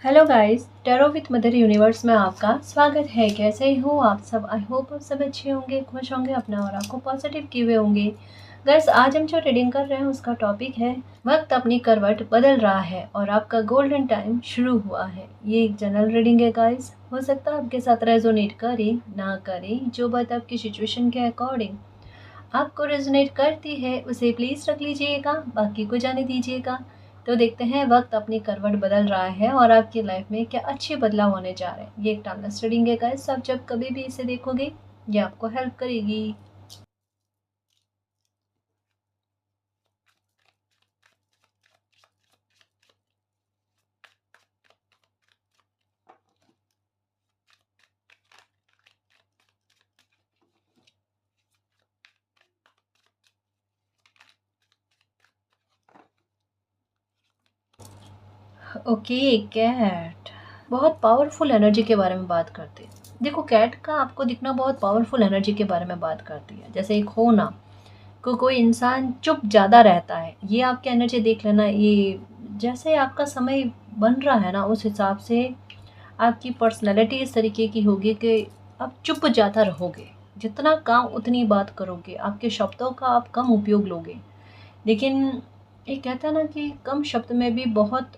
Hello guys, tarot with mother universe में आपका स्वागत है। कैसे हो आप सब? आई होप आप सब अच्छे होंगे, खुश होंगे, अपना और आपको पॉजिटिव किए हुए होंगे। गाइस, आज हम जो रीडिंग कर रहे हैं उसका टॉपिक है वक्त अपनी करवट बदल रहा है और आपका गोल्डन टाइम शुरू हुआ है। ये एक जनरल रीडिंग है गाइस। हो सकता है आपके साथ रेजोनेट करे ना करे, जो बात आपकी सिचुएशन के अकॉर्डिंग आपको रेजोनेट करती है उसे प्लीज़ रख लीजिएगा, बाकी को जाने दीजिएगा। तो देखते हैं वक्त अपनी करवट बदल रहा है और आपकी लाइफ में क्या अच्छे बदलाव होने जा रहे हैं। ये एक टाइमलेस रीडिंग है गाइस। आप जब कभी भी इसे देखोगे ये आपको हेल्प करेगी। ओके, कैट बहुत पावरफुल एनर्जी के बारे में बात करती है। देखो, कैट का आपको दिखना बहुत पावरफुल एनर्जी के बारे में बात करती है। जैसे एक हो ना कोई इंसान चुप ज़्यादा रहता है, ये आपकी एनर्जी देख लेना। ये जैसे आपका समय बन रहा है ना, उस हिसाब से आपकी पर्सनैलिटी इस तरीके की होगी कि आप चुप ज़्यादा रहोगे। जितना काम उतनी बात करोगे, आपके शब्दों का आप कम उपयोग लोगे। लेकिन ये कहता है ना कि कम शब्द में भी बहुत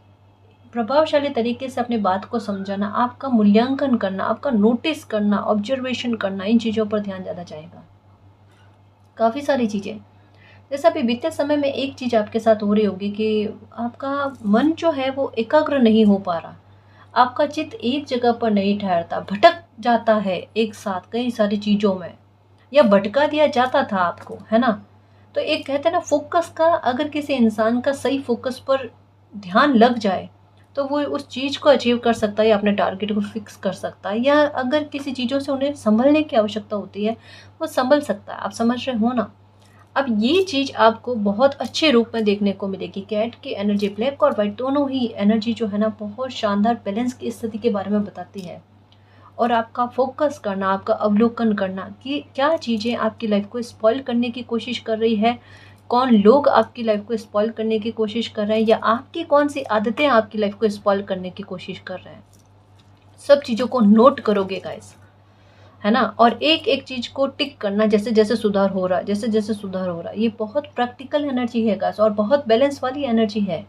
प्रभावशाली तरीके से अपनी बात को समझाना, आपका मूल्यांकन करना, आपका नोटिस करना, ऑब्जर्वेशन करना, इन चीज़ों पर ध्यान ज़्यादा जाएगा। काफ़ी सारी चीज़ें, जैसे अभी बीते समय में एक चीज़ आपके साथ हो रही होगी कि आपका मन जो है वो एकाग्र नहीं हो पा रहा। आपका चित्त एक जगह पर नहीं ठहरता, भटक जाता है एक साथ कई सारी चीज़ों में, या भटका दिया जाता था आपको, है ना। तो एक कहते हैं ना फोकस का, अगर किसी इंसान का सही फोकस पर ध्यान लग जाए तो वो उस चीज़ को अचीव कर सकता है या अपने टारगेट को फिक्स कर सकता है, या अगर किसी चीज़ों से उन्हें संभलने की आवश्यकता होती है वो संभल सकता है। आप समझ रहे हो ना। अब ये चीज़ आपको बहुत अच्छे रूप में देखने को मिलेगी। कैट की एनर्जी, ब्लैक और वाइट दोनों ही एनर्जी जो है ना, बहुत शानदार बैलेंस की स्थिति के बारे में बताती है। और आपका फोकस करना, आपका अवलोकन करना कि क्या चीज़ें आपकी लाइफ को स्पॉइल करने की कोशिश कर रही है, कौन लोग आपकी लाइफ को स्पॉइल करने की कोशिश कर रहे हैं, या आपकी कौन सी आदतें आपकी लाइफ को स्पॉइल करने की कोशिश कर रहे हैं। सब चीज़ों को नोट करोगे गाइस, है ना। और एक एक चीज़ को टिक करना, जैसे जैसे सुधार हो रहा है, जैसे जैसे सुधार हो रहा है। ये बहुत प्रैक्टिकल एनर्जी है गाइस, और बहुत बैलेंस वाली एनर्जी है।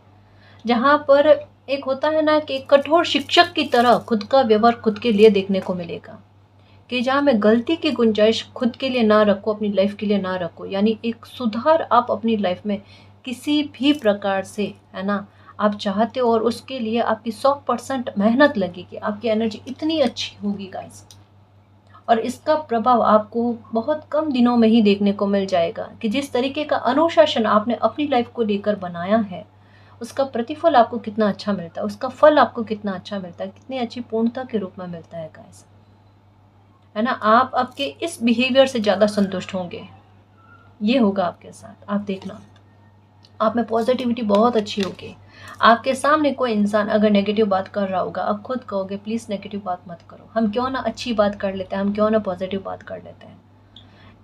जहाँ पर एक होता है ना कि एक कठोर शिक्षक की तरह खुद का व्यवहार खुद के लिए देखने को मिलेगा, कि जहाँ मैं गलती की गुंजाइश खुद के लिए ना रखूँ, अपनी लाइफ के लिए ना रखूँ। यानी एक सुधार आप अपनी लाइफ में किसी भी प्रकार से, है ना, आप चाहते हो और उसके लिए आपकी 100% मेहनत लगेगी। आपकी एनर्जी इतनी अच्छी होगी गाइस, और इसका प्रभाव आपको बहुत कम दिनों में ही देखने को मिल जाएगा कि जिस तरीके का अनुशासन आपने अपनी लाइफ को लेकर बनाया है, उसका प्रतिफल आपको कितना अच्छा मिलता है, उसका फल आपको कितना अच्छा मिलता है, कितनी अच्छी पूर्णता के रूप में मिलता है गाइस, है ना। आप आपके इस बिहेवियर से ज़्यादा संतुष्ट होंगे। ये होगा आपके साथ, आप देखना। आप में पॉजिटिविटी बहुत अच्छी होगी। आपके सामने कोई इंसान अगर नेगेटिव बात कर रहा होगा, आप खुद कहोगे प्लीज़ नेगेटिव बात मत करो, हम क्यों ना अच्छी बात कर लेते हैं, हम क्यों ना पॉजिटिव बात कर लेते हैं।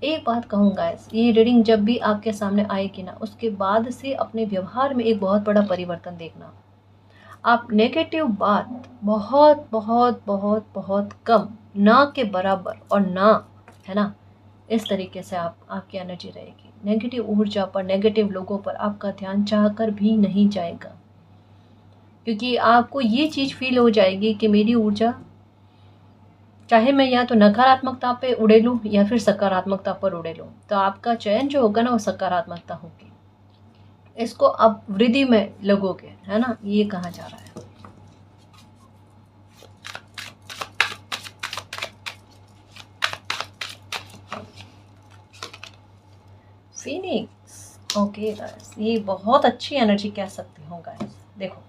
एक बात कहूँगा, ये रीडिंग जब भी आपके सामने आएगी ना, उसके बाद से अपने व्यवहार में एक बहुत बड़ा परिवर्तन देखना। आप नेगेटिव बात बहुत बहुत बहुत बहुत कम, ना के बराबर और ना, है ना, इस तरीके से आपकी एनर्जी रहेगी। नेगेटिव ऊर्जा पर, नेगेटिव लोगों पर आपका ध्यान चाहकर भी नहीं जाएगा, क्योंकि आपको ये चीज़ फील हो जाएगी कि मेरी ऊर्जा, चाहे मैं या तो नकारात्मकता पे उड़े लूँ या फिर सकारात्मकता पर उड़े लूँ, तो आपका चयन जो होगा ना वो सकारात्मकता होगी। इसको आप वृद्धि में लगोगे, है ना, ये कहा जा रहा है। फिनिक्स, ओके गाइस, ये बहुत अच्छी एनर्जी कह सकती हूँ गाइस। देखो,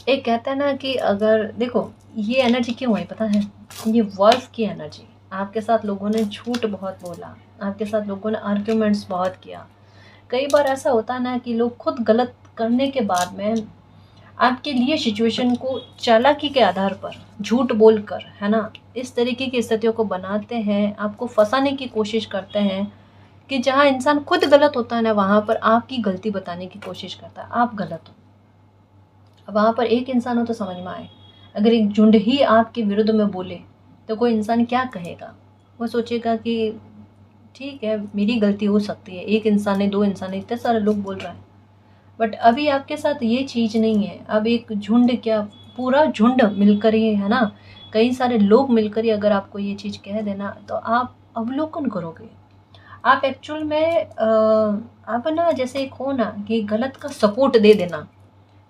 एक कहता है ना कि अगर देखो, ये एनर्जी क्यों है पता है, ये वॉल्फ की एनर्जी। आपके साथ लोगों ने झूठ बहुत बोला, आपके साथ लोगों ने आर्ग्यूमेंट्स बहुत किया। कई बार ऐसा होता है ना कि लोग खुद गलत करने के बाद में आपके लिए सिचुएशन को चालाकी के आधार पर झूठ बोलकर, है ना, इस तरीके की स्थितियों को बनाते हैं, आपको फंसाने की कोशिश करते हैं कि जहाँ इंसान खुद गलत होता है ना, वहाँ पर आपकी गलती बताने की कोशिश करता है, आप गलत हो, वहाँ पर एक इंसान हो तो समझ में आए, अगर एक झुंड ही आपके विरुद्ध में बोले तो कोई इंसान क्या कहेगा? वो सोचेगा कि ठीक है, मेरी गलती हो सकती है, एक इंसान ने, दो इंसान ने, इतने सारे लोग बोल रहा है। बट अभी आपके साथ ये चीज़ नहीं है। अब एक झुंड क्या, पूरा झुंड मिलकर ही, है ना, कई सारे लोग मिलकर ही अगर आपको ये चीज़ कह देना तो आप अवलोकन करोगे। आप एक्चुअल में आप ना, जैसे एक हो ना कि गलत का सपोर्ट दे देना,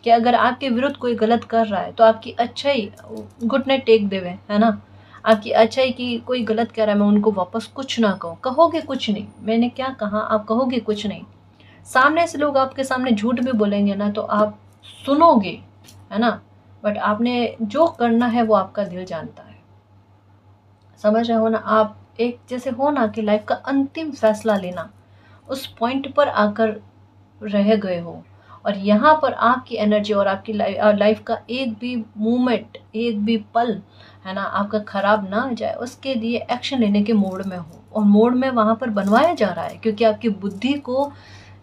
कि अगर आपके विरुद्ध कोई गलत कर रहा है तो आपकी अच्छाई, घुटने टेक देवे, है ना, आपकी अच्छाई की कोई गलत कह रहा है, मैं उनको वापस कुछ ना कहूँ, कहोगे कुछ नहीं, मैंने क्या कहा, आप कहोगे कुछ नहीं। सामने से लोग आपके सामने झूठ भी बोलेंगे ना तो आप सुनोगे, है ना, बट आपने जो करना है वो आपका दिल जानता है। समझ रहे हो ना आप? एक जैसे हो ना कि लाइफ का अंतिम फैसला लेना, उस पॉइंट पर आकर रह गए हो, और यहाँ पर आपकी एनर्जी और आपकी लाइफ का एक भी मोमेंट, एक भी पल, है ना, आपका खराब ना जाए, उसके लिए एक्शन लेने के मोड में हो, और मोड में वहाँ पर बनवाया जा रहा है, क्योंकि आपकी बुद्धि को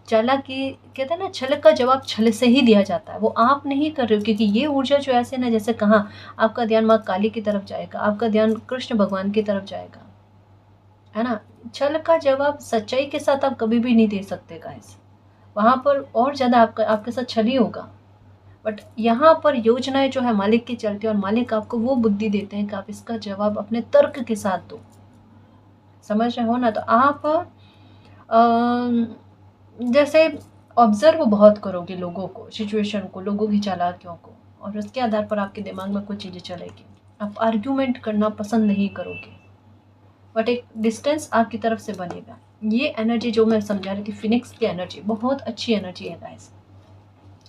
चालाकी, कहते हैं ना, छल का जवाब छल से ही दिया जाता है, वो आप नहीं कर रहे हो, क्योंकि ये ऊर्जा जो ऐसे ना, जैसे कहाँ आपका ध्यान माँ काली की तरफ जाएगा, आपका ध्यान कृष्ण भगवान की तरफ जाएगा, है ना। छल का जवाब सच्चाई के साथ आप कभी भी नहीं दे सकते गाइस, वहाँ पर और ज़्यादा आपका, आपके साथ छल ही होगा। बट यहाँ पर योजनाएं जो है मालिक की चलती है, और मालिक आपको वो बुद्धि देते हैं कि आप इसका जवाब अपने तर्क के साथ दो। समझ रहे हो ना? तो आप जैसे ऑब्जर्व बहुत करोगे लोगों को, सिचुएशन को, लोगों की चालाकियों को, और उसके आधार पर आपके दिमाग में कुछ चीज़ें चलेगी। आप आर्ग्यूमेंट करना पसंद नहीं करोगे, बट एक डिस्टेंस आपकी तरफ से बनेगा। ये एनर्जी जो मैं समझा रही थी, फिनिक्स की एनर्जी बहुत अच्छी एनर्जी है गाइस।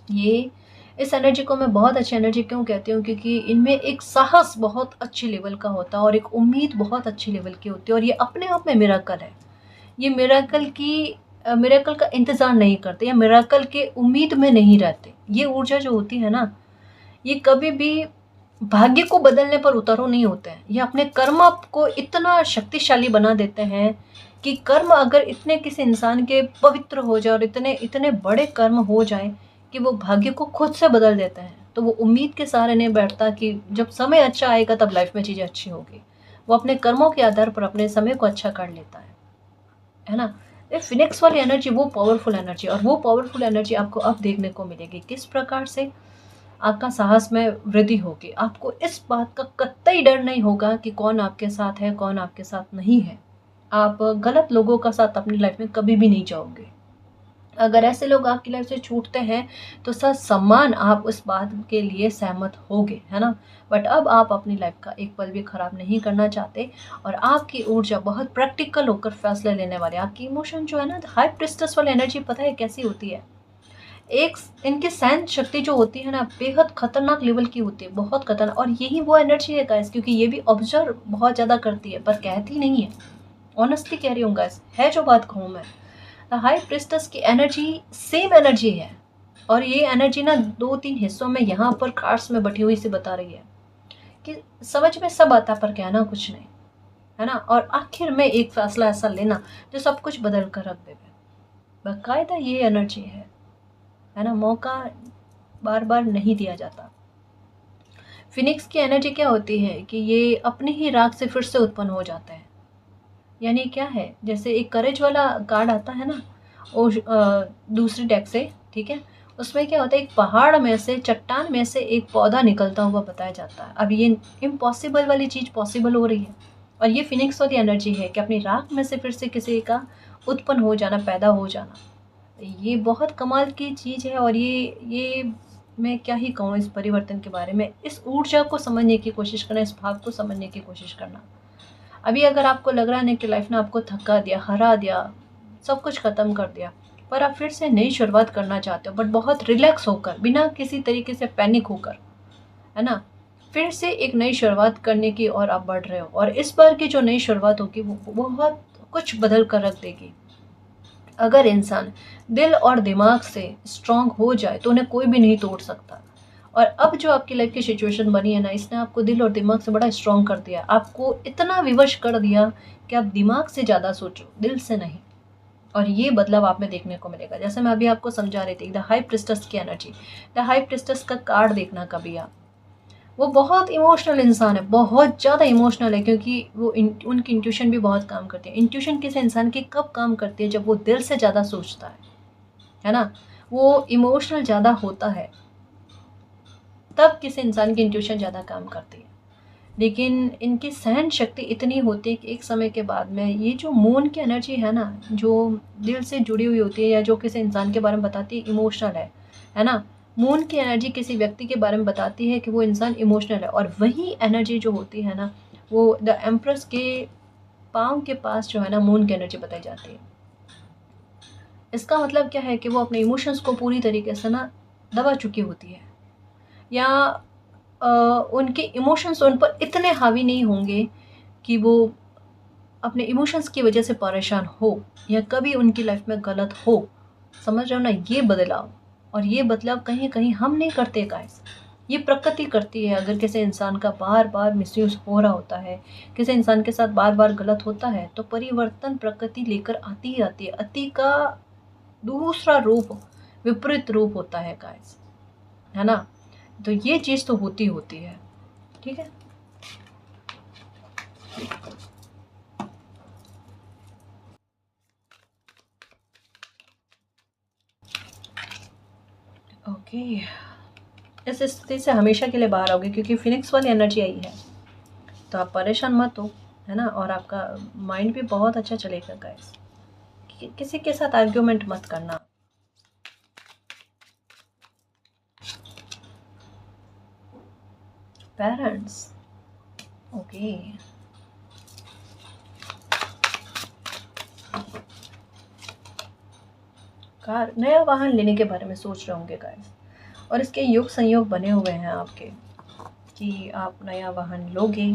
ये, इस एनर्जी को मैं बहुत अच्छी एनर्जी क्यों कहती हूँ, क्योंकि इनमें एक साहस बहुत अच्छी लेवल का होता है, और एक उम्मीद बहुत अच्छी लेवल की होती है, और ये अपने आप में मिरेकल है। ये मिरेकल का इंतज़ार नहीं करते, या मिरेकल के उम्मीद में नहीं रहते। ये ऊर्जा जो होती है ना, ये कभी भी भाग्य को बदलने पर उतारू नहीं होते हैं। ये अपने कर्म को इतना शक्तिशाली बना देते हैं कि कर्म अगर इतने किसी इंसान के पवित्र हो जाए, और इतने इतने बड़े कर्म हो जाए कि वो भाग्य को खुद से बदल देते हैं, तो वो उम्मीद के सहारे नहीं बैठता कि जब समय अच्छा आएगा तब लाइफ में चीज़ें अच्छी होगी। वो अपने कर्मों के आधार पर अपने समय को अच्छा कर लेता है ना। ये फिनिक्स वाली एनर्जी वो पावरफुल एनर्जी, और वो पावरफुल एनर्जी आपको अब देखने को मिलेगी। किस प्रकार से? आपका साहस में वृद्धि होगी। आपको इस बात का कतई डर नहीं होगा कि कौन आपके साथ है, कौन आपके साथ नहीं है। आप गलत लोगों का साथ अपनी लाइफ में कभी भी नहीं चाहोगे। अगर ऐसे लोग आपकी लाइफ से छूटते हैं तो सच सम्मान आप उस बात के लिए सहमत होगे, है ना। बट अब आप अपनी लाइफ का एक पल भी खराब नहीं करना चाहते, और आपकी ऊर्जा बहुत प्रैक्टिकल होकर फैसले लेने वाले। आपकी इमोशन जो है ना, हाई प्रिस्टेस वाली एनर्जी, पता है कैसी होती है? एक इनकी सहन शक्ति जो होती है ना, बेहद खतरनाक लेवल की होती है, बहुत खतरनाक। और यही वो एनर्जी है गाइस, क्योंकि ये भी ऑब्जर्व बहुत ज़्यादा करती है पर कहती नहीं है। ऑनेस्टली कह रही हूँ गाइस, है जो बात कहूँ मैं। द हाई प्रिस्टेस की एनर्जी सेम एनर्जी है, और ये एनर्जी ना 2-3 हिस्सों में यहाँ पर कार्ड्स में बटी हुई से बता रही है कि समझ में सब आता पर कहना कुछ नहीं, है ना। और आखिर में एक फैसला ऐसा लेना जो सब कुछ बदल कर रख देवे। बाकायदा ये एनर्जी है ना। मौका बार बार नहीं दिया जाता। फिनिक्स की एनर्जी क्या होती है कि ये अपनी ही राख से फिर से उत्पन्न हो जाते हैं। यानी क्या है, जैसे एक करेज वाला कार्ड आता है ना, और दूसरी डेक से, ठीक है, उसमें क्या होता है, एक पहाड़ में से, चट्टान में से एक पौधा निकलता हुआ बताया जाता है। अब ये इम्पॉसिबल वाली चीज़ पॉसिबल हो रही है, और ये फिनिक्स वाली एनर्जी है कि अपनी राख में से फिर से किसी का उत्पन्न हो जाना, पैदा हो जाना। ये बहुत कमाल की चीज़ है, और ये मैं क्या ही कहूँ इस परिवर्तन के बारे में। इस ऊर्जा को समझने की कोशिश करना, इस भाव को समझने की कोशिश करना। अभी अगर आपको लग रहा है कि लाइफ ने आपको थका दिया, हरा दिया, सब कुछ ख़त्म कर दिया, पर आप फिर से नई शुरुआत करना चाहते हो, बट बहुत रिलैक्स होकर, बिना किसी तरीके से पैनिक होकर, है ना, फिर से एक नई शुरुआत करने की और आप बढ़ रहे हो। और इस बार की जो नई शुरुआत होगी वो बहुत कुछ बदल कर रख देगी। अगर इंसान दिल और दिमाग से स्ट्रांग हो जाए तो उन्हें कोई भी नहीं तोड़ सकता। और अब जो आपकी लाइफ की सिचुएशन बनी है ना, इसने आपको दिल और दिमाग से बड़ा स्ट्रांग कर दिया, आपको इतना विवश कर दिया कि आप दिमाग से ज़्यादा सोचो, दिल से नहीं। और ये बदलाव आप में देखने को मिलेगा। जैसे मैं अभी आपको समझा रही थी द हाई प्रिस्टस की एनर्जी, द हाई प्रिस्टस का कार्ड देखना कभी आप, वो बहुत इमोशनल इंसान है, बहुत ज़्यादा इमोशनल है, क्योंकि उनकी इंट्यूशन भी बहुत काम करती है। इंट्यूशन किसी इंसान की कब काम करती है? जब वो दिल से ज़्यादा सोचता है ना, वो इमोशनल ज़्यादा होता है, तब किसी इंसान की इंट्यूशन ज़्यादा काम करती है। लेकिन इनकी सहन शक्ति इतनी होती है कि एक समय के बाद में ये जो मून की एनर्जी है ना, जो दिल से जुड़ी हुई होती है या जो किसी इंसान के बारे में बताती है इमोशनल है ना, मून की एनर्जी किसी व्यक्ति के बारे में बताती है कि वो इंसान इमोशनल है। और वही एनर्जी जो होती है ना, वो द एम्प्रेस के पाँव के पास जो है ना, मून की एनर्जी बताई जाती है। इसका मतलब क्या है कि वो अपने इमोशंस को पूरी तरीके से ना दबा चुकी होती है, या उनके इमोशंस उन पर इतने हावी नहीं होंगे कि वो अपने इमोशंस की वजह से परेशान हो या कभी उनकी लाइफ में गलत हो। समझ रहे हो ना, ये बदलाव, और ये बदलाव कहीं कहीं हम नहीं करते गाइस, ये प्रकृति करती है। अगर किसी इंसान का बार बार मिसयूज हो रहा होता है, किसी इंसान के साथ बार बार गलत होता है, तो परिवर्तन प्रकृति लेकर आती ही आती है। अति का दूसरा रूप विपरीत रूप होता है गाइस, है ना। तो ये चीज़ तो होती होती है, ठीक है। ओके, इस स्थिति से हमेशा के लिए बाहर आओगे, क्योंकि फिनिक्स वाली एनर्जी आई है, तो आप परेशान मत हो, है ना। और आपका माइंड भी बहुत अच्छा चलेगा गाइस। किसी के साथ आर्ग्यूमेंट मत करना। पेरेंट्स, ओके, कार, नया वाहन लेने के बारे में सोच रहे होंगे गाइस, और इसके योग संयोग बने हुए हैं आपके कि आप नया वाहन लोगे,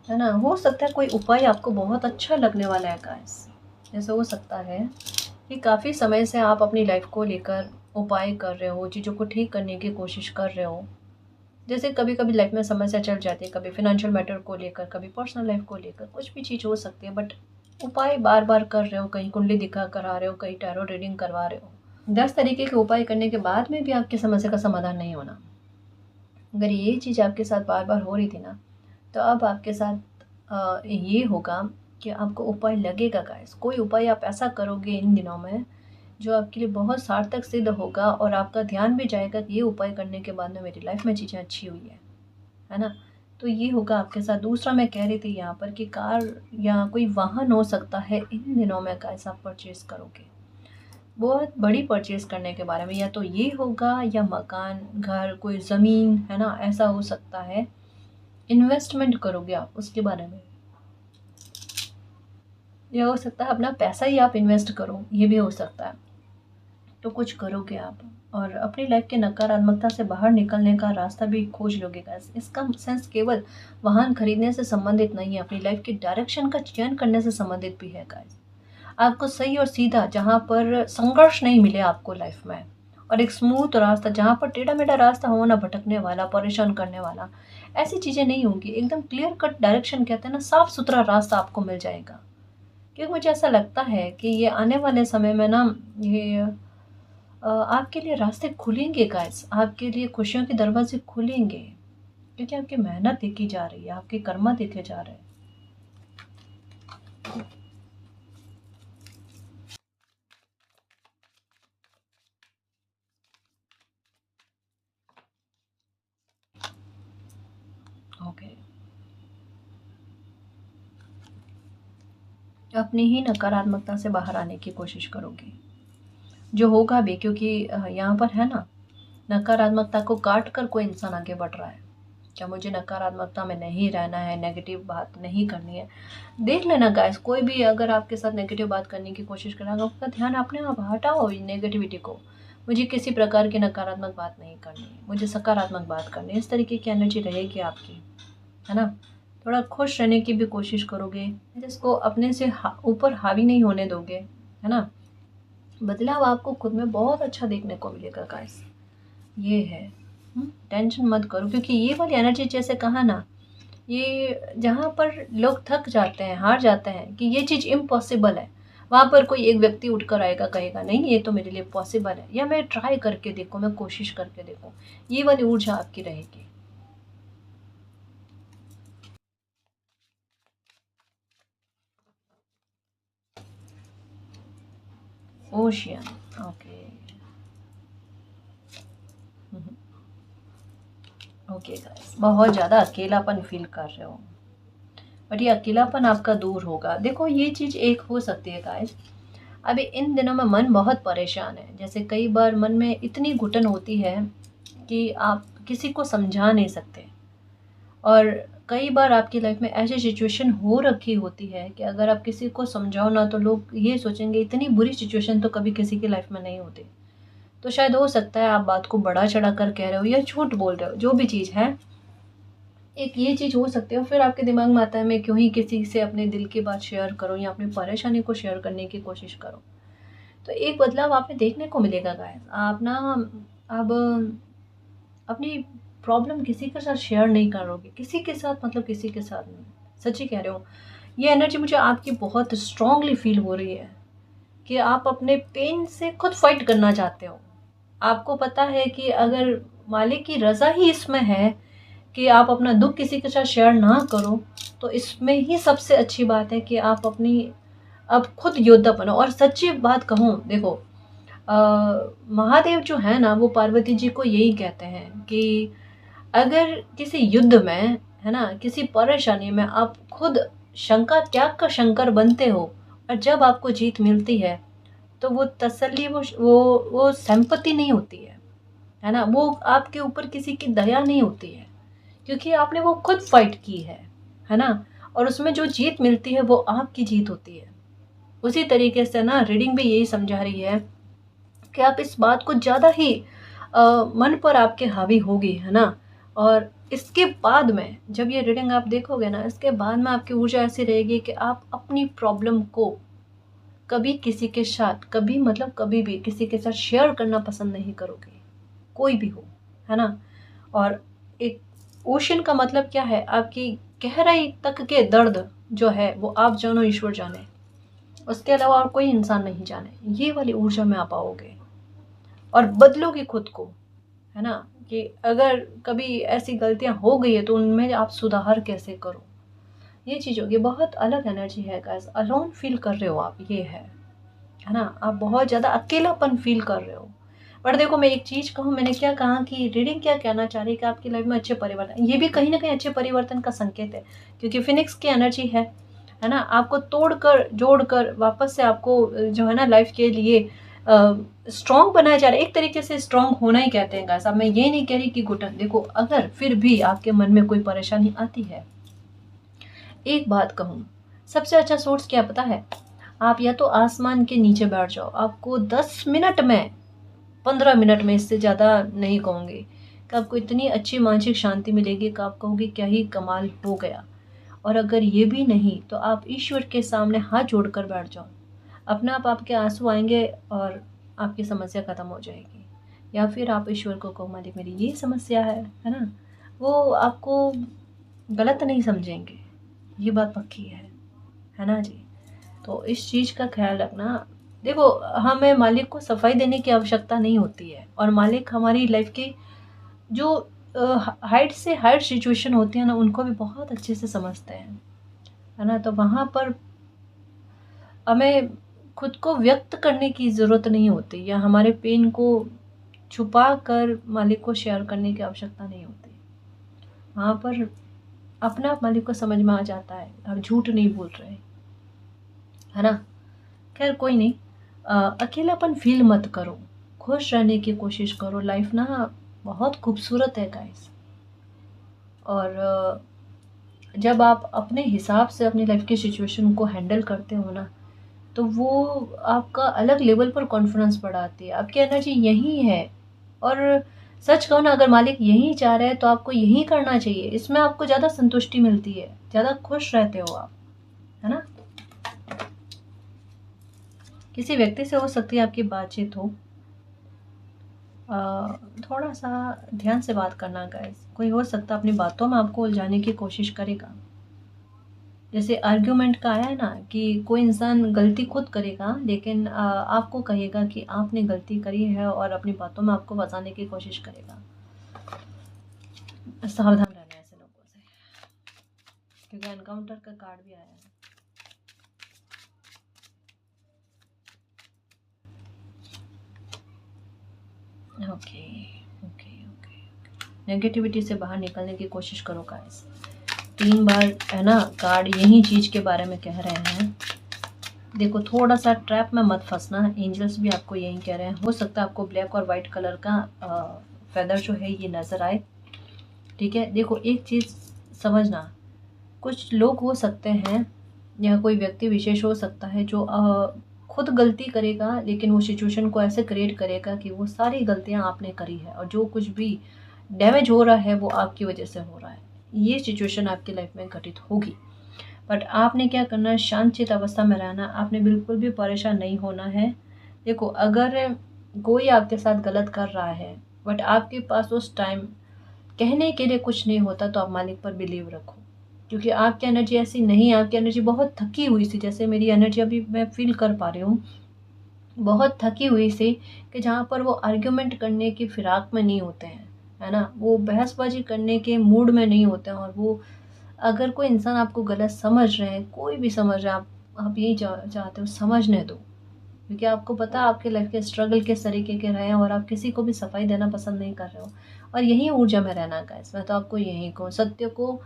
है ना। हो सकता है कोई उपाय आपको बहुत अच्छा लगने वाला है गाइस। जैसे हो सकता है कि काफ़ी समय से आप अपनी लाइफ को लेकर उपाय कर रहे हो, चीज़ों को ठीक करने की कोशिश कर रहे हो। जैसे कभी कभी लाइफ में समस्या चल जाती है, कभी फाइनेंशियल मैटर को लेकर, कभी पर्सनल लाइफ को लेकर, कुछ भी चीज़ हो सकती है, बट उपाय बार बार कर रहे हो, कहीं कुंडली दिखा कर आ रहे हो, कहीं टैरो रीडिंग करवा रहे हो। 10 तरीके के उपाय करने के बाद में भी आपकी समस्या का समाधान नहीं होना। अगर ये चीज़ आपके साथ बार बार हो रही थी ना, तो अब आपके साथ ये होगा कि आपको उपाय लगेगा गाइस। कोई उपाय आप ऐसा करोगे इन दिनों में जो आपके लिए बहुत सार्थक सिद्ध होगा, और आपका ध्यान भी जाएगा कि ये उपाय करने के बाद में मेरी लाइफ में चीज़ें अच्छी हुई है ना। तो ये होगा आपके साथ। दूसरा मैं कह रही थी यहाँ पर कि कार या कोई वाहन हो सकता है इन दिनों में गाइस आप परचेज करोगे, बहुत बड़ी परचेज करने के बारे में, या तो ये होगा या मकान, घर, कोई ज़मीन, है ना, ऐसा हो सकता है। इन्वेस्टमेंट करोगे आप उसके बारे में, यह हो सकता है अपना पैसा ही आप इन्वेस्ट करो, ये भी हो सकता है। तो कुछ करोगे आप, और अपनी लाइफ के नकारात्मकता से बाहर निकलने का रास्ता भी खोज लोगे गाइस। इसका सेंस केवल वाहन खरीदने से संबंधित नहीं है, अपनी लाइफ की डायरेक्शन का चयन करने से संबंधित भी है गाइस। आपको सही और सीधा, जहाँ पर संघर्ष नहीं मिले आपको लाइफ में, और एक स्मूथ रास्ता, जहाँ पर टेढ़ा मेढ़ा रास्ता हो ना, भटकने वाला, परेशान करने वाला, ऐसी चीज़ें नहीं होंगी। एकदम क्लियर कट डायरेक्शन, कहते हैं ना, साफ सुथरा रास्ता आपको मिल जाएगा। क्योंकि मुझे ऐसा लगता है कि ये आने वाले समय में ना, ये आपके लिए रास्ते खुलेंगे गाइस, आपके लिए खुशियों के दरवाजे खुलेंगे, क्योंकि आपकी मेहनत देखी जा रही है, आपके कर्म देखे जा रहे हैं। ओके, अपनी ही नकारात्मकता से बाहर आने की कोशिश करोगे, जो होगा भी, क्योंकि यहाँ पर है ना, नकारात्मकता को काट कर कोई इंसान आगे बढ़ रहा है। क्या मुझे नकारात्मकता में नहीं रहना है, नेगेटिव बात नहीं करनी है। देख लेना गाइस, कोई भी अगर आपके साथ नेगेटिव बात करने की कोशिश करेगा, उसका ध्यान अपने आप हटाओ नेगेटिविटी को। मुझे किसी प्रकार की नकारात्मक बात नहीं करनी है, मुझे सकारात्मक बात करनी है, इस तरीके की एनर्जी रहेगी आपकी, है ना। थोड़ा खुश रहने की भी कोशिश करोगे, जिसको अपने से ऊपर हावी नहीं होने दोगे, है ना। बदलाव आपको खुद में बहुत अच्छा देखने को मिलेगा गाइस, ये है। टेंशन मत करो, क्योंकि ये वाली एनर्जी, जैसे कहा ना, ये जहाँ पर लोग थक जाते हैं, हार जाते हैं कि ये चीज़ इम्पॉसिबल है, वहाँ पर कोई एक व्यक्ति उठकर आएगा, कहेगा नहीं ये तो मेरे लिए पॉसिबल है, या मैं ट्राई करके देखूँ, मैं कोशिश करके देखूँ। ये वाली ऊर्जा आपकी रहेगी। Ocean, okay. ओके गाइस, बहुत ज़्यादा अकेलापन फील कर रहे हो, बट ये अकेलापन आपका दूर होगा। देखो ये चीज़ एक हो सकती है गाइस, अभी इन दिनों में मन बहुत परेशान है। जैसे कई बार मन में इतनी घुटन होती है कि आप किसी को समझा नहीं सकते, और कई बार आपकी लाइफ में ऐसी सिचुएशन हो रखी होती है कि अगर आप किसी को समझाओ ना, तो लोग ये सोचेंगे इतनी बुरी सिचुएशन तो कभी किसी की लाइफ में नहीं होती। तो शायद हो सकता है आप बात को बढ़ा चढ़ा कर कह रहे हो या झूठ बोल रहे हो, जो भी चीज़ है, एक ये चीज़ हो सकती है। और फिर आपके दिमाग में आता है मैं क्यों ही किसी से अपने दिल की बात शेयर करूँ या अपनी परेशानी को शेयर करने की कोशिश करूँ। तो एक बदलाव आप में देखने को मिलेगा गाइस। आप ना अब अपनी प्रॉब्लम किसी के साथ शेयर नहीं करोगे, किसी के साथ, मतलब किसी के साथ नहीं। सच्ची कह रहे हो, ये एनर्जी मुझे आपकी बहुत स्ट्रांगली फील हो रही है कि आप अपने पेन से खुद फाइट करना चाहते हो। आपको पता है कि अगर मालिक की रज़ा ही इसमें है कि आप अपना दुख किसी के साथ शेयर ना करो, तो इसमें ही सबसे अच्छी बात है कि आप अपनी, अब खुद योद्धा बनो। और सच्ची बात कहूँ, देखो अ, महादेव जो है ना, वो पार्वती जी को यही कहते हैं कि अगर किसी युद्ध में, है ना, किसी परेशानी में आप खुद शंका त्याग कर शंकर बनते हो, और जब आपको जीत मिलती है, तो वो तसल्ली, वो संपत्ति नहीं होती है ना, वो आपके ऊपर किसी की दया नहीं होती है, क्योंकि आपने वो खुद फाइट की है ना। और उसमें जो जीत मिलती है वो आपकी जीत होती है। उसी तरीके से ना रीडिंग भी यही समझा रही है कि आप इस बात को ज़्यादा ही मन पर आपके हावी होगी, है ना। और इसके बाद में जब ये रीडिंग आप देखोगे ना, इसके बाद में आपकी ऊर्जा ऐसी रहेगी कि आप अपनी प्रॉब्लम को कभी किसी के साथ, कभी मतलब कभी भी किसी के साथ शेयर करना पसंद नहीं करोगे, कोई भी हो, है ना। और एक ओशन का मतलब क्या है, आपकी गहराई तक के दर्द जो है वो आप जानो, ईश्वर जाने, उसके अलावा और कोई इंसान नहीं जाने। ये वाली ऊर्जा में आप आओगे और बदलोगे खुद को, है ना, कि अगर कभी ऐसी गलतियां हो गई है तो उनमें आप सुधार कैसे करो। ये चीज़ होगी, बहुत अलग एनर्जी है गाइस। अलोन फील कर रहे हो आप, ये है ना, आप बहुत ज़्यादा अकेलापन फील कर रहे हो। पर देखो मैं एक चीज़ कहूँ, मैंने क्या कहा कि रीडिंग क्या कहना चाह रही है कि आपकी लाइफ में अच्छे परिवर्तन, ये भी कहीं ना कहीं अच्छे परिवर्तन का संकेत है, क्योंकि फिनिक्स की एनर्जी है ना। आपको तोड़कर जोड़कर वापस से आपको जो है ना लाइफ के लिए स्ट्रॉन्ग बनाया जा रहा है। एक तरीके से स्ट्रॉन्ग होना ही कहते हैं गाइस। अब मैं ये नहीं कह रही कि घुटन, देखो अगर फिर भी आपके मन में कोई परेशानी आती है, एक बात कहूँ, सबसे अच्छा सोर्स क्या पता है, आप या तो आसमान के नीचे बैठ जाओ, आपको 10 मिनट में, 15 मिनट में, इससे ज़्यादा नहीं कहूँगी, कि आपको इतनी अच्छी मानसिक शांति मिलेगी कि आप कहोगे क्या ही कमाल हो गया। और अगर ये भी नहीं तो आप ईश्वर के सामने हाथ जोड़कर बैठ जाओ, अपना आप, आपके आंसू आएंगे और आपकी समस्या ख़त्म हो जाएगी। या फिर आप ईश्वर को कहो मालिक मेरी ये समस्या है ना, वो आपको गलत नहीं समझेंगे, ये बात पक्की है ना जी। तो इस चीज़ का ख्याल रखना। देखो हमें मालिक को सफाई देने की आवश्यकता नहीं होती है, और मालिक हमारी लाइफ की जो हाइट से हाइट सिचुएशन होती है ना, उनको भी बहुत अच्छे से समझते हैं, है ना। तो वहाँ पर हमें खुद को व्यक्त करने की ज़रूरत नहीं होती, या हमारे पेन को छुपा कर मालिक को शेयर करने की आवश्यकता नहीं होती। वहाँ पर अपना आप मालिक को समझ में आ जाता है, आप झूठ नहीं बोल रहे, है ना। खैर कोई नहीं, अकेलापन फील मत करो, खुश रहने की कोशिश करो। लाइफ ना बहुत खूबसूरत है गाइस। और जब आप अपने हिसाब से अपनी लाइफ की सिचुएशन को हैंडल करते हो ना, तो वो आपका अलग लेवल पर कॉन्फिडेंस बढ़ाती है। आपकी एनर्जी यही है। और सच कहो ना, अगर मालिक यही चाह रहे हैं तो आपको यही करना चाहिए। इसमें आपको ज़्यादा संतुष्टि मिलती है, ज़्यादा खुश रहते हो आप, है ना। किसी व्यक्ति से हो सकती है आपकी बातचीत हो, थोड़ा सा ध्यान से बात करना गाइस। कोई हो सकता है अपनी बातों में आपको उलझाने की कोशिश करेगा, जैसे आर्ग्यूमेंट का आया है ना कि कोई इंसान गलती खुद करेगा लेकिन आपको कहेगा कि आपने गलती करी है और अपनी बातों में आपको फंसाने की कोशिश करेगा। सावधान रहना है ऐसे लोगों से, क्योंकि एनकाउंटर का कार्ड भी आया है। ओके ओके ओके, नेगेटिविटी से बाहर निकलने की कोशिश करो गाइस। 3 बार है ना कार्ड यही चीज़ के बारे में कह रहे हैं। देखो थोड़ा सा ट्रैप में मत फंसना, एंजल्स भी आपको यही कह रहे हैं। हो सकता है आपको ब्लैक और वाइट कलर का फेदर जो है ये नज़र आए, ठीक है। देखो एक चीज़ समझना, कुछ लोग हो सकते हैं या कोई व्यक्ति विशेष हो सकता है जो खुद गलती करेगा लेकिन वो सिचुएशन को ऐसे क्रिएट करेगा कि वो सारी गलतियां आपने करी है और जो कुछ भी डैमेज हो रहा है वो आपकी वजह से हो रहा है। ये सिचुएशन आपकी लाइफ में घटित होगी, बट आपने क्या करना है, शांतचित्त अवस्था में रहना। आपने बिल्कुल भी परेशान नहीं होना है। देखो अगर कोई आपके साथ गलत कर रहा है बट आपके पास उस टाइम कहने के लिए कुछ नहीं होता, तो आप मालिक पर बिलीव रखो, क्योंकि आपकी एनर्जी ऐसी नहीं है। आपकी एनर्जी बहुत थकी हुई सी, जैसे मेरी एनर्जी अभी मैं फील कर पा रही हूँ, बहुत थकी हुई सी, कि जहाँ पर वो आर्ग्यूमेंट करने की फिराक में नहीं होते हैं, है ना, वो बहसबाजी करने के मूड में नहीं होते हैं। और वो अगर कोई इंसान आपको गलत समझ रहे हैं, कोई भी समझ रहे हैं, आप यही चाहते हो समझने दो, क्योंकि आपको पता है आपके लाइफ के स्ट्रगल किस तरीके के रहे हैं और आप किसी को भी सफाई देना पसंद नहीं कर रहे हो। और यही ऊर्जा में रहना गाइस, मैं तो आपको यही कहूँ, सत्य को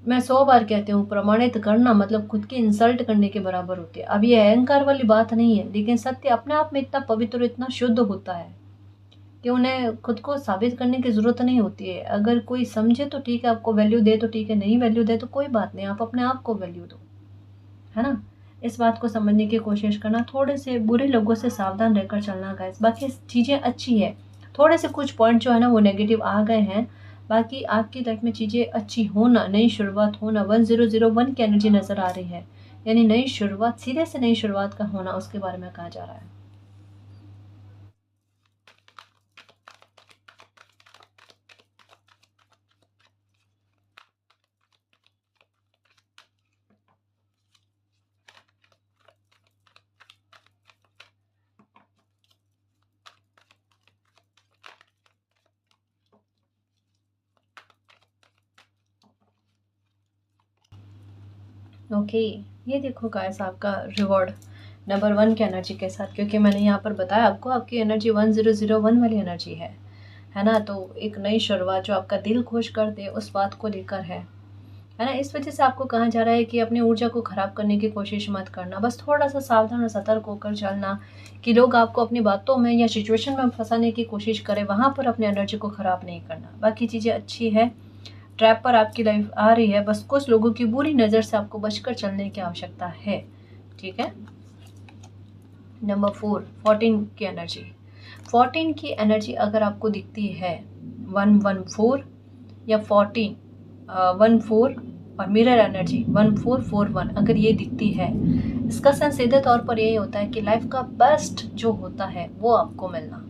मैं 100 बार कहती हूँ, प्रमाणित करना मतलब खुद की इंसल्ट करने के बराबर होती है। अब ये अहंकार वाली बात नहीं है, लेकिन सत्य अपने आप में इतना पवित्र, इतना शुद्ध होता है कि उन्हें खुद को साबित करने की ज़रूरत नहीं होती है। अगर कोई समझे तो ठीक है, आपको वैल्यू दे तो ठीक है, नहीं वैल्यू दे तो कोई बात नहीं, आप अपने आप को वैल्यू दो, है ना। इस बात को समझने की कोशिश करना, थोड़े से बुरे लोगों से सावधान रहकर चलना गाइस। बाकी चीज़ें अच्छी है, थोड़े से कुछ पॉइंट जो है ना वो नेगेटिव आ गए हैं, बाकी आपकी लाइफ में चीज़ें अच्छी होना, नई शुरुआत होना, 1001 की एनर्जी नज़र आ रही है, यानी नई शुरुआत, सिरे से नई शुरुआत का होना, उसके बारे में कहा जा रहा है। ओके, ये देखो गाइस आपका रिवॉर्ड नंबर 1 की एनर्जी के साथ, क्योंकि मैंने यहाँ पर बताया आपको आपकी एनर्जी 1001 वाली एनर्जी है ना। तो एक नई शुरुआत जो आपका दिल खुश कर दे, उस बात को लेकर है ना। इस वजह से आपको कहा जा रहा है कि अपनी ऊर्जा को ख़राब करने की कोशिश मत करना, बस थोड़ा सा सावधान और सतर्क होकर चलना कि लोग आपको अपनी बातों में या सिचुएशन में फंसाने की कोशिश करें, वहाँ पर अपनी एनर्जी को ख़राब नहीं करना। बाकी चीज़ें अच्छी है, ट्रैप पर आपकी लाइफ आ रही है, बस कुछ लोगों की बुरी नज़र से आपको बचकर चलने की आवश्यकता है, ठीक है। नंबर 14 की एनर्जी, 14 की एनर्जी अगर आपको दिखती है 114 या 14 14 और मिरर एनर्जी 1441 अगर ये दिखती है, इसका सेंस सीधे तौर पर यही होता है कि लाइफ का बेस्ट जो होता है वो आपको मिलना,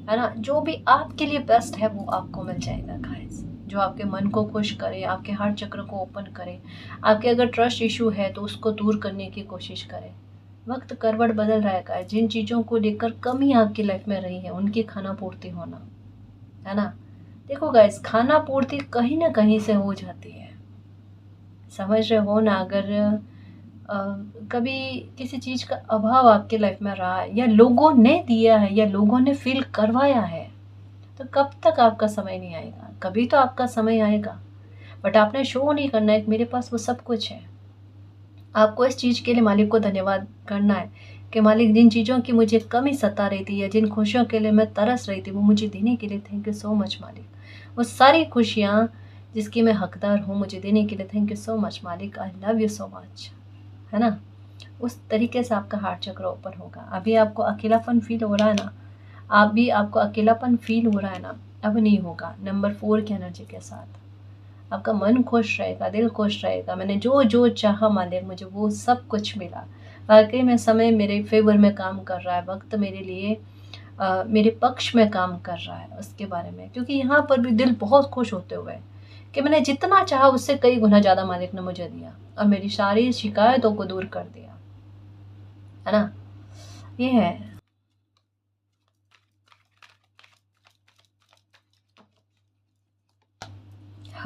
है ना। जो भी आपके लिए बेस्ट है वो आपको मिल जाएगा गाइस, जो आपके मन को खुश करे, आपके हार्ट चक्र को ओपन करे, आपके अगर ट्रस्ट इशू है तो उसको दूर करने की कोशिश करे। वक्त करवट बदल रहा है गाइस, जिन चीज़ों को लेकर कमी आपकी लाइफ में रही है उनकी खाना पूर्ति होना, है ना। देखो गाइस, खाना पूर्ति कहीं ना कहीं से हो जाती है, समझ रहे हो ना। अगर कभी किसी चीज़ का अभाव आपके लाइफ में रहा है या लोगों ने दिया है या लोगों ने फील करवाया है, तो कब तक आपका समय नहीं आएगा, कभी तो आपका समय आएगा, बट आपने शो नहीं करना है कि मेरे पास वो सब कुछ है। आपको इस चीज़ के लिए मालिक को धन्यवाद करना है कि मालिक, जिन चीज़ों की मुझे कमी सता रही थी या जिन खुशियों के लिए मैं तरस रही थी वो मुझे देने के लिए थैंक यू सो मच मालिक। वो सारी खुशियाँ जिसकी मैं हकदार हूँ मुझे देने के लिए थैंक यू सो मच मालिक, I love you so much, है ना। उस तरीके से आपका हार्ट चक्र ओपन होगा। अभी आपको अकेलापन फील हो रहा है ना, आपको अकेलापन फील हो रहा है ना, अब नहीं होगा। नंबर 4 की एनर्जी के साथ आपका मन खुश रहेगा, दिल खुश रहेगा। मैंने जो जो चाहा मालिक मुझे वो सब कुछ मिला। वाकई में समय मेरे फेवर में काम कर रहा है, वक्त मेरे लिए मेरे पक्ष में काम कर रहा है उसके बारे में, क्योंकि यहाँ पर भी दिल बहुत खुश होते हुए कि मैंने जितना चाहा उससे कई गुना ज़्यादा मालिक ने मुझे दिया और मेरी सारी शिकायतों को दूर कर दिया, है ना? ये है।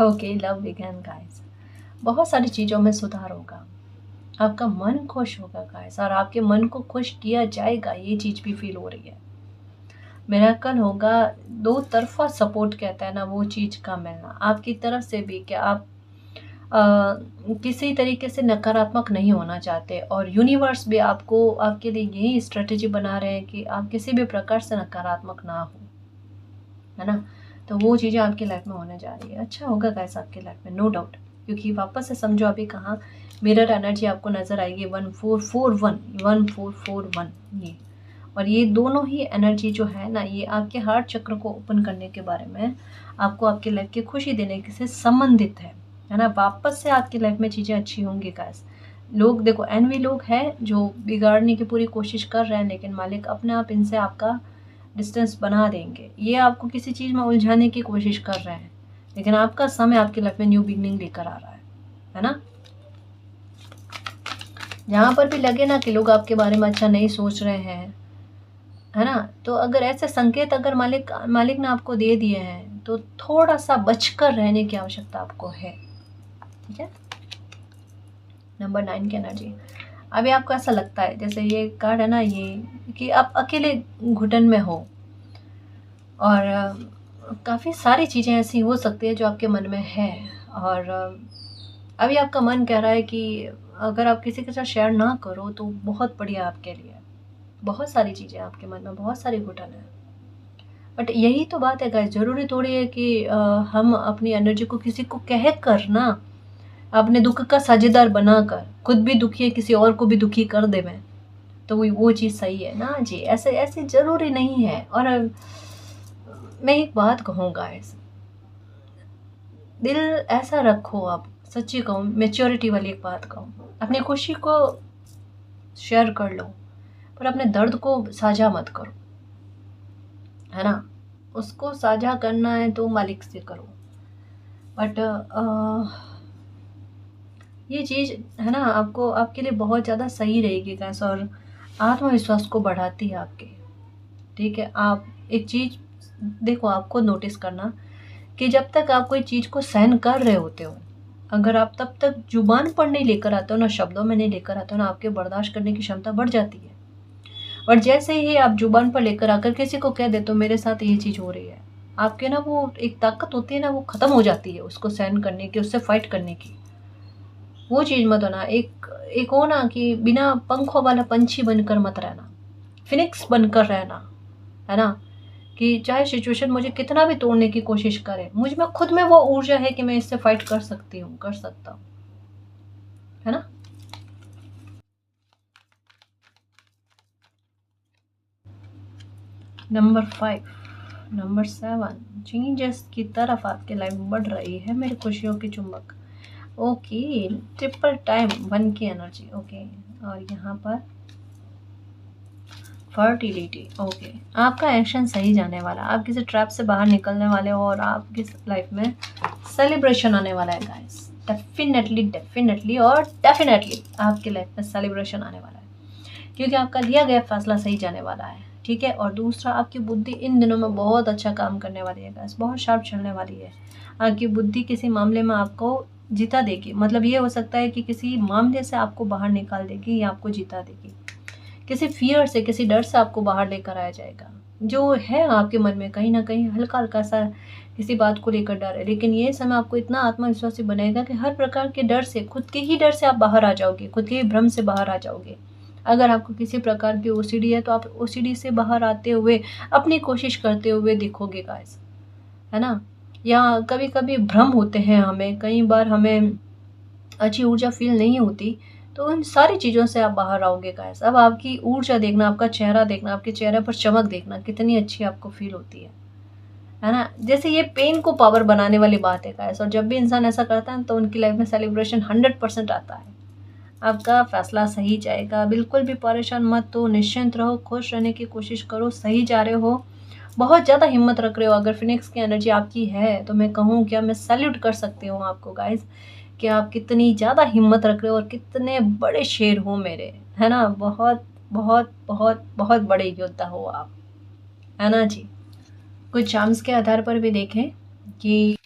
Okay, love begin guys. बहुत सारी चीज़ों में सुधार होगा, आपका मन खुश होगा गाइस, और आपके मन को खुश किया जाएगा, ये चीज़ भी फील हो रही है। मिरेकल होगा, दो तरफा सपोर्ट कहते हैं ना, वो चीज़ का मिलना आपकी तरफ से भी, कि आप किसी तरीके से नकारात्मक नहीं होना चाहते, और यूनिवर्स भी आपको आपके लिए यही स्ट्रेटेजी बना रहे हैं कि आप किसी भी प्रकार से नकारात्मक ना हो, है ना? तो वो चीज़ें आपकी लाइफ में होने जा रही है। अच्छा होगा गाइस आपकी लाइफ में, नो डाउट, क्योंकि वापस से समझो अभी कहाँ मिरर एनर्जी आपको नज़र आएगी, 1441 ये, और ये दोनों ही एनर्जी जो है ना, ये आपके हार्ट चक्र को ओपन करने के बारे में, आपको आपकी लाइफ की खुशी देने से संबंधित है ना? वापस से आपकी लाइफ में चीज़ें अच्छी होंगी गाइस। लोग देखो, एनवी लोग हैं जो बिगाड़ने की पूरी कोशिश कर रहे हैं, लेकिन मालिक अपने आप इनसे आपका डिस्टेंस बना देंगे। ये आपको किसी चीज़ में उलझाने की कोशिश कर रहे हैं, लेकिन आपका समय आपकी लाइफ में न्यू बिगनिंग लेकर आ रहा है ना? जहाँ पर भी लगे ना कि लोग आपके बारे में अच्छा नहीं सोच रहे हैं, है ना? तो अगर ऐसे संकेत अगर मालिक ने आपको दे दिए हैं, तो थोड़ा सा बचकर रहने की आवश्यकता आपको है, ठीक है? नंबर 9 की एनर्जी। अभी आपको ऐसा लगता है, जैसे ये कार्ड है ना, ये कि आप अकेले घुटन में हो, और काफ़ी सारी चीज़ें ऐसी हो सकती है जो आपके मन में है, और अभी आपका मन कह रहा है कि अगर आप किसी के साथ शेयर ना करो तो बहुत बढ़िया आपके लिए। बहुत सारी चीज़ें आपके मन में, बहुत सारी घुटन है, बट यही तो बात है गाइस, ज़रूरी थोड़ी है कि हम अपनी एनर्जी को किसी को कह कर ना, अपने दुख का साझेदार बनाकर खुद भी दुखी है, किसी और को भी दुखी कर दे मैं, तो वो चीज़ सही है ना जी? ऐसे ऐसे ज़रूरी नहीं है। और मैं एक बात कहूँगा, ऐसे दिल ऐसा रखो, आप सच्ची कहूँ, मेच्योरिटी वाली एक बात कहूँ, अपनी खुशी को शेयर कर लो, पर अपने दर्द को साझा मत करो, है ना? उसको साझा करना है तो मालिक से करो, बट ये चीज़ है ना, आपको आपके लिए बहुत ज़्यादा सही रहेगी गाइस, और आत्मविश्वास को बढ़ाती है आपके, ठीक है? आप एक चीज़ देखो, आपको नोटिस करना कि जब तक आप कोई चीज़ को सहन कर रहे होते हो, अगर आप तब तक जुबान पर नहीं लेकर आते हो ना, शब्दों में नहीं लेकर आते हो ना, आपके बर्दाश्त करने की क्षमता बढ़ जाती है। और जैसे ही आप जुबान पर लेकर आकर किसी को कह देते हो मेरे साथ ये चीज़ हो रही है, आपके ना वो एक ताकत होती है ना, वो ख़त्म हो जाती है उसको सहन करने की, उससे फाइट करने की। वो चीज़ मत होना, एक हो ना कि बिना पंखों वाला पंछी बनकर मत रहना, फिनिक्स बनकर रहना, है ना? कि चाहे सिचुएशन मुझे कितना भी तोड़ने की कोशिश करे, मुझ में खुद में वो ऊर्जा है कि मैं इससे फाइट कर सकती हूँ, कर सकता हूँ, है ना? नंबर 5, नंबर 7, चेंजेस की तरफ आपकी लाइफ बढ़ रही है, मेरी खुशियों की चुंबक। ओके, ट्रिपल टाइम 1 की एनर्जी, ओके, और यहाँ पर फर्टिलिटी, ओके, आपका एक्शन सही जाने वाला, आप किसी ट्रैप से बाहर निकलने वाले हो, और आपकी लाइफ में सेलिब्रेशन आने वाला है गाइस, डेफिनेटली और डेफिनेटली आपकी लाइफ में सेलिब्रेशन आने वाला है, क्योंकि आपका लिया गया फैसला सही जाने वाला है, ठीक है? और दूसरा, आपकी बुद्धि इन दिनों में बहुत अच्छा काम करने वाली है गाइस, बहुत शार्प चलने वाली है। आपकी बुद्धि किसी मामले में आपको जीता देगी, मतलब ये हो सकता है कि किसी मामले से आपको बाहर निकाल देगी या आपको जीता देगी, किसी फियर से, किसी डर से आपको बाहर लेकर आया जाएगा, जो है आपके मन में कहीं ना कहीं हल्का हल्का सा किसी बात को लेकर डर है, लेकिन ये समय आपको इतना आत्मविश्वासी बनाएगा कि हर प्रकार के डर से, खुद के ही डर से आप बाहर आ जाओगे, खुद के ही भ्रम से बाहर आ जाओगे। अगर आपको किसी प्रकार की ओसीडी है तो आप ओसीडी से बाहर आते हुए, अपनी कोशिश करते हुए दिखोगे गाइस, है ना? या कभी कभी भ्रम होते हैं हमें, कई बार हमें अच्छी ऊर्जा फील नहीं होती, तो इन सारी चीज़ों से आप बाहर आओगे गाइस। अब आपकी ऊर्जा देखना, आपका चेहरा देखना, आपके चेहरे पर चमक देखना, कितनी अच्छी आपको फील होती है ना? जैसे ये पेन को पावर बनाने वाली बात है गाइस, और जब भी इंसान ऐसा करता है तो उनकी लाइफ में सेलिब्रेशन 100% आता है। आपका फैसला सही जाएगा, बिल्कुल भी परेशान मत हो, निश्चिंत रहो, खुश रहने की कोशिश करो, सही जा रहे हो, बहुत ज़्यादा हिम्मत रख रहे हो। अगर फिनिक्स की एनर्जी आपकी है तो मैं कहूँ क्या, मैं सैल्यूट कर सकती हूँ आपको गाइस, कि आप कितनी ज़्यादा हिम्मत रख रहे हो और कितने बड़े शेर हो मेरे, है ना। बहुत बहुत बहुत बहुत बड़े योद्धा हो आप, है ना जी। कुछ चार्म्स के आधार पर भी देखें कि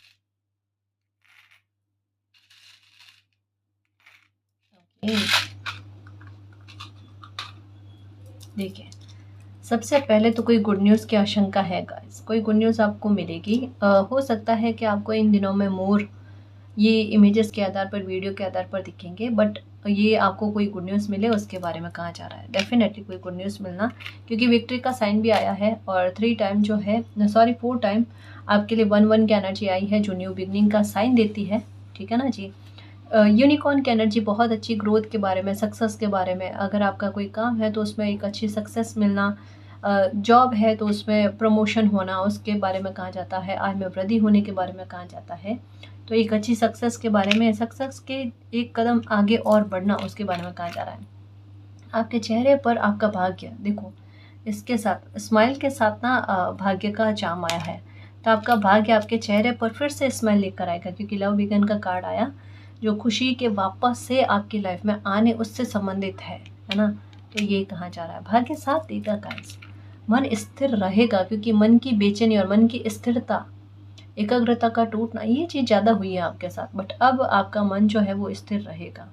देखिए, सबसे पहले तो कोई गुड न्यूज़ की आशंका है गाइस, कोई गुड न्यूज़ आपको मिलेगी। हो सकता है कि आपको इन दिनों में मोर ये इमेजेस के आधार पर, वीडियो के आधार पर दिखेंगे, बट ये आपको कोई गुड न्यूज़ मिले उसके बारे में कहा जा रहा है। डेफिनेटली कोई गुड न्यूज़ मिलना, क्योंकि विक्ट्री का साइन भी आया है और 3 टाइम जो है, सॉरी 4 टाइम आपके लिए 1-1 की एनर्जी आई है, जो न्यू बिगनिंग का साइन देती है, ठीक है ना जी। यूनिकॉर्न की एनर्जी बहुत अच्छी ग्रोथ के बारे में, सक्सेस के बारे में। अगर आपका कोई काम है तो उसमें एक अच्छी सक्सेस मिलना, जॉब है तो उसमें प्रमोशन होना, उसके बारे में कहा जाता है। आय में वृद्धि होने के बारे में कहा जाता है। तो एक अच्छी सक्सेस के बारे में, सक्सेस के एक कदम आगे और बढ़ना, उसके बारे में कहा जा रहा है। आपके चेहरे पर आपका भाग्य देखो, इसके साथ स्माइल के साथ ना भाग्य का चाम आया है। तो आपका भाग्य आपके चेहरे पर फिर से स्माइल लेकर आएगा, क्योंकि लव बिगन का कार्ड आया, जो खुशी के वापस से आपकी लाइफ में आने उससे संबंधित है ना। तो ये कहा जा रहा है भाग्य साथ देगा गाइस। मन स्थिर रहेगा, क्योंकि मन की बेचैनी और मन की स्थिरता, एकाग्रता का टूटना, ये चीज़ ज़्यादा हुई है आपके साथ, बट अब आपका मन जो है वो स्थिर रहेगा।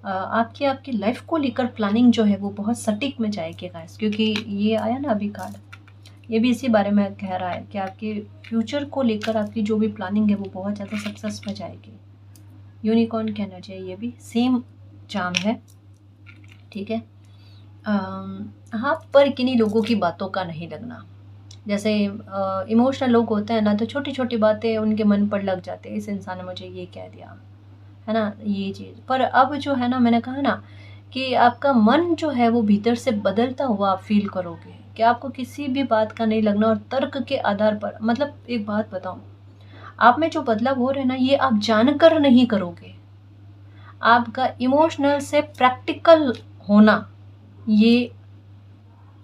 आपकी आपकी लाइफ को लेकर प्लानिंग जो है वो बहुत सटीक में जाएगी गाइस, क्योंकि ये आया ना अभी कार्ड, ये भी इसी बारे में कह रहा है कि आपके फ्यूचर को लेकर आपकी जो भी प्लानिंग है वो बहुत ज़्यादा सक्सेस में जाएगी। यूनिकॉर्न की एनर्जी है, ये भी सेम चार्म है, ठीक है। हाँ, पर किन्हीं लोगों की बातों का नहीं लगना। जैसे इमोशनल लोग होते हैं ना, तो छोटी छोटी बातें उनके मन पर लग जाते हैं, इस इंसान ने मुझे ये कह दिया, है ना, ये चीज़। पर अब जो है ना, मैंने कहा ना कि आपका मन जो है वो भीतर से बदलता हुआ आप फील करोगे, कि आपको किसी भी बात का नहीं लगना, और तर्क के आधार पर, मतलब एक बात बताऊं, आप में जो बदलाव हो रहे हैं ना, ये आप जानकर नहीं करोगे। आपका इमोशनल से प्रैक्टिकल होना, ये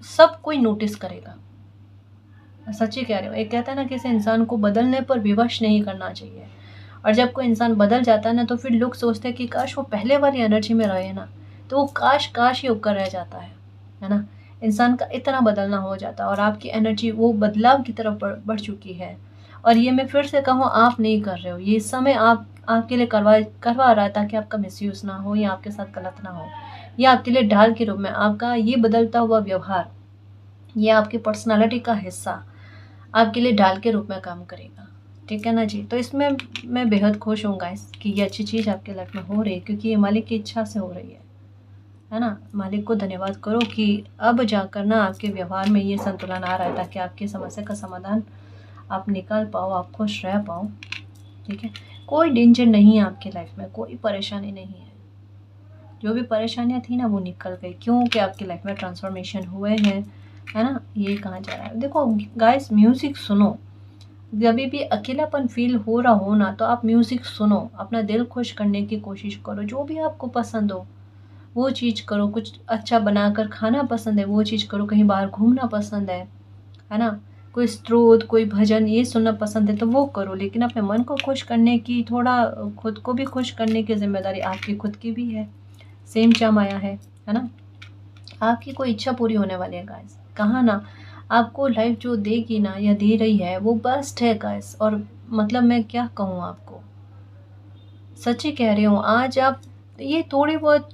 सब कोई नोटिस करेगा। सच्ची कह रही हूँ। एक कहता है ना, किसी इंसान को बदलने पर विवश नहीं करना चाहिए, और जब कोई इंसान बदल जाता है ना, तो फिर लोग सोचते हैं कि काश वो पहले वाली एनर्जी में रहे ना, तो वो काश काश ही होकर रह जाता है ना। इंसान का इतना बदलना हो जाता है, और आपकी एनर्जी वो बदलाव की तरफ बढ़ चुकी है। और ये मैं फिर से कहूँ, आप नहीं कर रहे हो, ये समय आप आपके लिए करवा रहा है, ताकि आपका मिसयूज़ ना हो या आपके साथ गलत ना हो। ये आपके लिए ढाल के रूप में, आपका ये बदलता हुआ व्यवहार, ये आपकी पर्सनालिटी का हिस्सा आपके लिए ढाल के रूप में काम करेगा, ठीक है ना जी। तो इसमें मैं बेहद खुश हूँ गाइस कि ये अच्छी चीज़ आपके लाइफ में हो रही है, क्योंकि ये मालिक की इच्छा से हो रही है ना। मालिक को धन्यवाद करो कि अब जाकर ना आपके व्यवहार में ये संतुलन आ रहा है, ताकि आपकी समस्या का समाधान आप निकाल पाओ, आप खुश रह पाओ, ठीक है। कोई डेंजर नहीं है आपकी लाइफ में, कोई परेशानी नहीं है। जो भी परेशानियाँ थी ना वो निकल गई, क्योंकि आपकी लाइफ में ट्रांसफॉर्मेशन हुए हैं, है ना। ये कहा जा रहा है। देखो गाइस, म्यूज़िक सुनो, जब भी अकेलापन फील हो रहा हो ना, तो आप म्यूज़िक सुनो, अपना दिल खुश करने की कोशिश करो, जो भी आपको पसंद हो वो चीज़ करो। कुछ अच्छा बनाकर खाना पसंद है, वो चीज़ करो। कहीं बाहर घूमना पसंद है ना। कोई स्तोत्र, कोई भजन ये सुनना पसंद है तो वो करो, लेकिन अपने मन को खुश करने की, थोड़ा खुद को भी खुश करने की जिम्मेदारी आपकी खुद की भी है। सेम चाम आया है ना। आपकी कोई इच्छा पूरी होने वाली है गाइस। कहा ना, आपको लाइफ जो देगी ना या दे रही है वो बेस्ट है गाइस। और मतलब मैं क्या कहूँ आपको, सच्ची कह रही हूँ। आज आप ये थोड़ी बहुत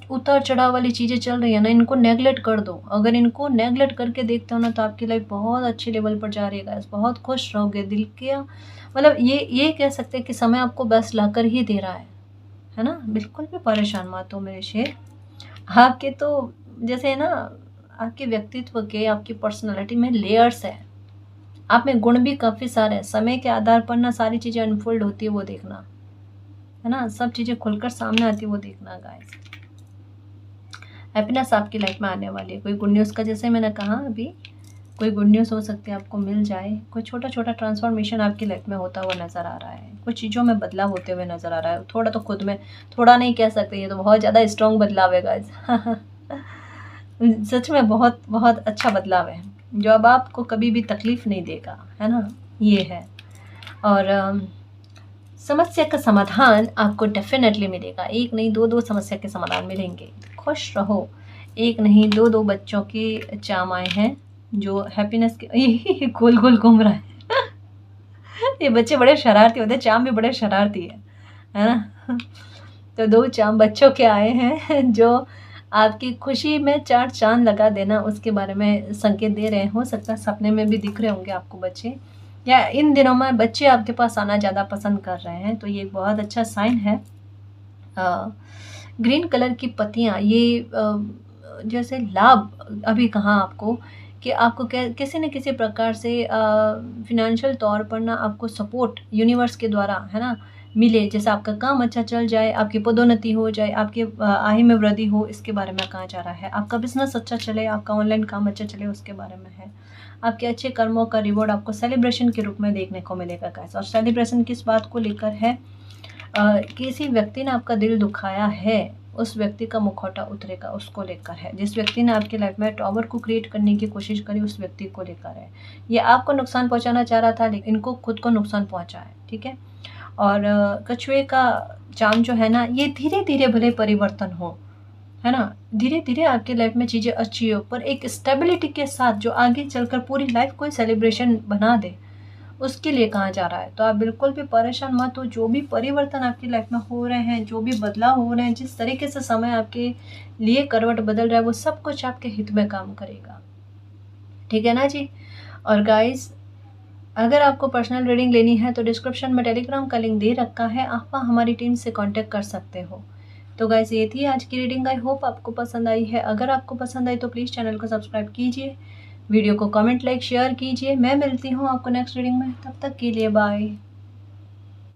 उतार चढ़ाव वाली चीज़ें चल रही है ना, इनको नेगलेक्ट कर दो। अगर इनको नेगलेक्ट करके देखते हो ना, तो आपकी लाइफ बहुत अच्छे लेवल पर जा रही है गाइस। बहुत खुश रहोगे, दिल के मतलब ये कह सकते हैं कि समय आपको बेस्ट ला कर ही दे रहा है ना। बिल्कुल भी परेशान मत हो मेरे शेर। आपके तो जैसे है ना, आपके व्यक्तित्व के, आपकी पर्सनालिटी में लेयर्स है। आप में गुण भी काफ़ी सारे हैं। समय के आधार पर ना सारी चीज़ें अनफोल्ड होती है, वो देखना, है ना। सब चीज़ें खुलकर सामने आती है, वो देखना गाइस। हैप्पीनेस आपकी लाइफ में आने वाली है। कोई गुड न्यूज़ का, जैसे मैंने कहा अभी, कोई गुड न्यूज़ हो सकती है आपको मिल जाए। कोई छोटा छोटा ट्रांसफॉर्मेशन आपकी लाइफ में होता हुआ नज़र आ रहा है। कुछ चीज़ों में बदलाव होते हुए नज़र आ रहा है। थोड़ा तो खुद में, थोड़ा नहीं कह सकते, ये तो बहुत ज़्यादा स्ट्रॉन्ग बदलाव है गाइस। सच में बहुत बहुत अच्छा बदलाव है। जो अब आपको कभी भी तकलीफ़ नहीं देगा, है ना? ये है। और समस्या का समाधान आपको डेफ़िनेटली मिलेगा। एक नहीं, 2-2 समस्या के समाधान मिलेंगे। खुश रहो। एक नहीं, 2-2 बच्चों की चाम आए हैं जो हैप्पीनेस के ये गोल-गोल घूम रहा है। ये बच्चे बड़े शरारती होते हैं, चाम भी बड़े शरारती है ना? तो 2 चाम बच्चों के आए हैं जो आपकी खुशी में 4 चाँद लगा देना उसके बारे में संकेत दे रहे हैं। हो सकता है सपने में भी दिख रहे होंगे आपको बच्चे, या इन दिनों में बच्चे आपके पास आना ज़्यादा पसंद कर रहे हैं, तो ये एक बहुत अच्छा साइन है। ग्रीन कलर की पत्तियाँ ये जैसे लाभ अभी कहा आपको कि आपको किसी न किसी प्रकार से फ़ाइनेंशियल तौर पर ना आपको सपोर्ट यूनिवर्स के द्वारा, है ना, मिले। जैसे आपका काम अच्छा चल जाए, आपकी पदोन्नति हो जाए, आपकी आय में वृद्धि हो, इसके बारे में कहा जा रहा है। आपका बिज़नेस अच्छा चले, आपका ऑनलाइन काम अच्छा चले, उसके बारे में है। आपके अच्छे कर्मों का रिवॉर्ड आपको सेलिब्रेशन के रूप में देखने को मिलेगा गाइस। और सेलिब्रेशन किस बात को लेकर है? किसी व्यक्ति ने आपका दिल दुखाया है, उस व्यक्ति का मुखौटा उतरेगा, उसको लेकर है। जिस व्यक्ति ने आपकी लाइफ में टॉवर को क्रिएट करने की कोशिश करी, उस व्यक्ति को लेकर है। ये आपको नुकसान पहुंचाना चाह रहा था, लेकिन इनको खुद को नुकसान पहुंचा है, ठीक है। और कछुए का चाम जो है ना, ये धीरे धीरे भले परिवर्तन हो, है ना, धीरे धीरे आपकी लाइफ में चीज़ें अच्छी हो, पर एक स्टेबिलिटी के साथ जो आगे चलकर पूरी लाइफ को सेलिब्रेशन बना दे, उसके लिए कहा जा रहा है। तो आप बिल्कुल भी परेशान मत हो। जो भी परिवर्तन आपकी लाइफ में हो रहे हैं, जो भी बदलाव हो रहे हैं, जिस तरीके से समय आपके लिए करवट बदल रहा है, वो सब कुछ आपके हित में काम करेगा, ठीक है ना जी। और गाइस, अगर आपको पर्सनल रीडिंग लेनी है तो डिस्क्रिप्शन में टेलीग्राम का लिंक दे रखा है, आप वहाँ हमारी टीम से कांटेक्ट कर सकते हो। तो गाइस, ये थी आज की रीडिंग। आई होप आपको पसंद आई है। अगर आपको पसंद आई तो प्लीज़ चैनल को सब्सक्राइब कीजिए, वीडियो को कमेंट, लाइक, शेयर कीजिए। मैं मिलती हूँ आपको नेक्स्ट रीडिंग में, तब तक के लिए बाय।